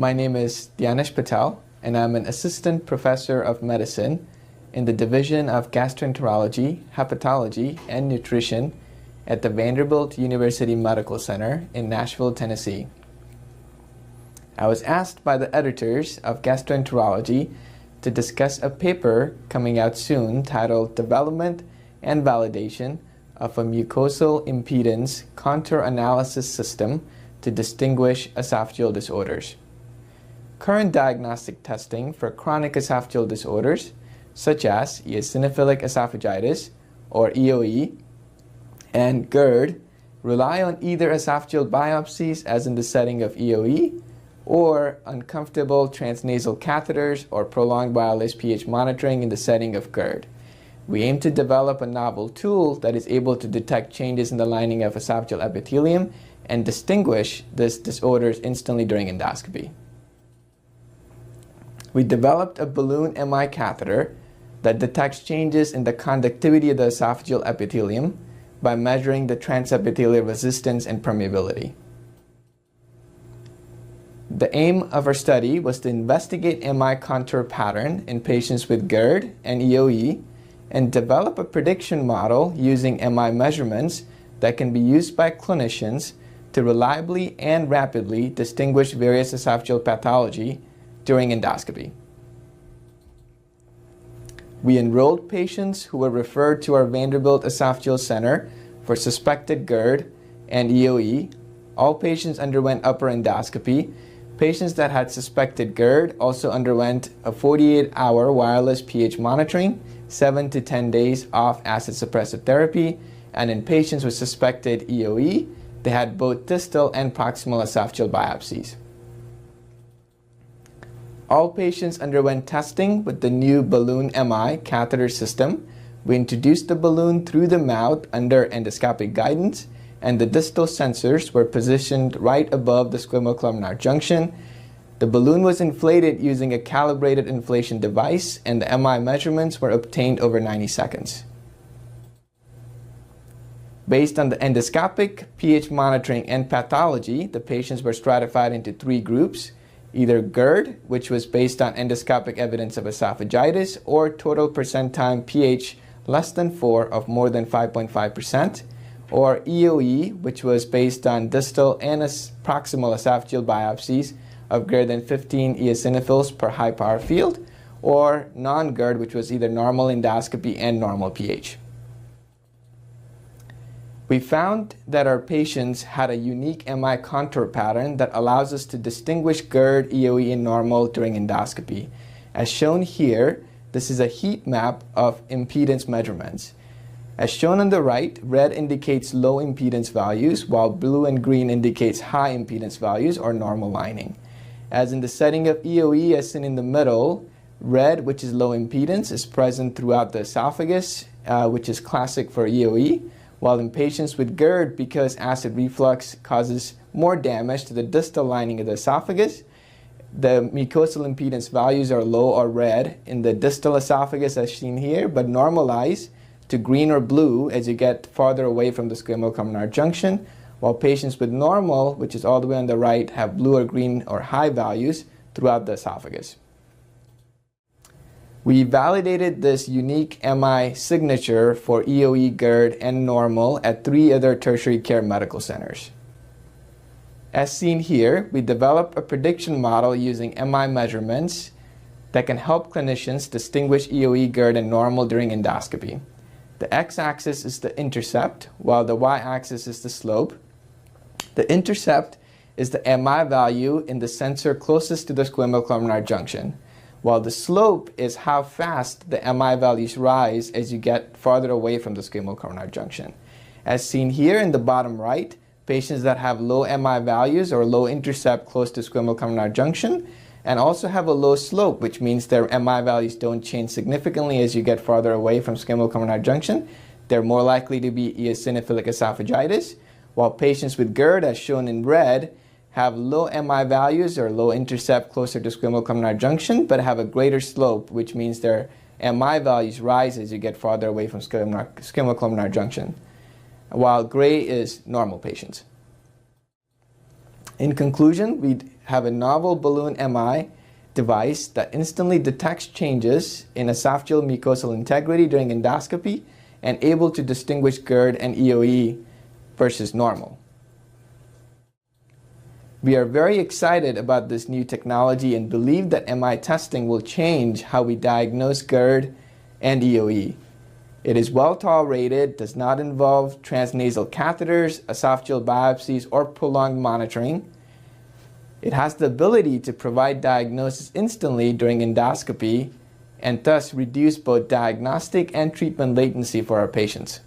My name is Dhyanesh Patel, and I'm an assistant professor of medicine in the Division of Gastroenterology, Hepatology, and Nutrition at the Vanderbilt University Medical Center in Nashville, Tennessee. I was asked by the editors of Gastroenterology to discuss a paper coming out soon titled Development and Validation of a Mucosal Impedance Contour Analysis System to Distinguish Esophageal Disorders. Current diagnostic testing for chronic esophageal disorders, such as eosinophilic esophagitis, or EOE, and GERD, rely on either esophageal biopsies, as in the setting of EOE, or uncomfortable transnasal catheters or prolonged wireless pH monitoring in the setting of GERD. We aim to develop a novel tool that is able to detect changes in the lining of esophageal epithelium and distinguish these disorders instantly during endoscopy. We developed a balloon MI catheter that detects changes in the conductivity of the esophageal epithelium by measuring the transepithelial resistance and permeability. The aim of our study was to investigate MI contour pattern in patients with GERD and EOE and develop a prediction model using MI measurements that can be used by clinicians to reliably and rapidly distinguish various esophageal pathology during endoscopy. We enrolled patients who were referred to our Vanderbilt Esophageal Center for suspected GERD and EOE. All patients underwent upper endoscopy. Patients that had suspected GERD also underwent a 48-hour wireless pH monitoring, 7 to 10 days off acid suppressive therapy, and in patients with suspected EOE, they had both distal and proximal esophageal biopsies. All patients underwent testing with the new balloon MI catheter system. We introduced the balloon through the mouth under endoscopic guidance, and the distal sensors were positioned right above the squamocolumnar junction. The balloon was inflated using a calibrated inflation device, and the MI measurements were obtained over 90 seconds. Based on the endoscopic pH monitoring and pathology, the patients were stratified into 3 groups: either GERD, which was based on endoscopic evidence of esophagitis, or total percent time pH less than 4 of more than 5.5%, or EOE, which was based on distal and proximal esophageal biopsies of greater than 15 eosinophils per high power field, or non-GERD, which was either normal endoscopy and normal pH. We found that our patients had a unique MI contour pattern that allows us to distinguish GERD, EOE, and normal during endoscopy. As shown here, this is a heat map of impedance measurements. As shown on the right, red indicates low impedance values, while blue and green indicates high impedance values or normal lining. As in the setting of EOE, as seen in the middle, red, which is low impedance, is present throughout the esophagus, which is classic for EOE, while in patients with GERD, because acid reflux causes more damage to the distal lining of the esophagus, the mucosal impedance values are low or red in the distal esophagus as seen here, but normalize to green or blue as you get farther away from the squamocolumnar junction, while patients with normal, which is all the way on the right, have blue or green or high values throughout the esophagus. We validated this unique MI signature for EOE, GERD, and normal at 3 other tertiary care medical centers. As seen here, we developed a prediction model using MI measurements that can help clinicians distinguish EOE, GERD, and normal during endoscopy. The x-axis is the intercept, while the y-axis is the slope. The intercept is the MI value in the sensor closest to the squamocolumnar junction, while the slope is how fast the MI values rise as you get farther away from the squamocolumnar junction. As seen here in the bottom right, patients that have low MI values or low intercept close to squamocolumnar junction and also have a low slope, which means their MI values don't change significantly as you get farther away from squamocolumnar junction. They're more likely to be eosinophilic esophagitis, while patients with GERD, as shown in red, have low MI values or low intercept closer to squamocolumnar junction, but have a greater slope, which means their MI values rise as you get farther away from squamocolumnar junction, while gray is normal patients. In conclusion, we have a novel balloon MI device that instantly detects changes in esophageal mucosal integrity during endoscopy and able to distinguish GERD and EOE versus normal. We are very excited about this new technology and believe that MI testing will change how we diagnose GERD and EOE. It is well tolerated, does not involve transnasal catheters, esophageal biopsies, or prolonged monitoring. It has the ability to provide diagnosis instantly during endoscopy and thus reduce both diagnostic and treatment latency for our patients.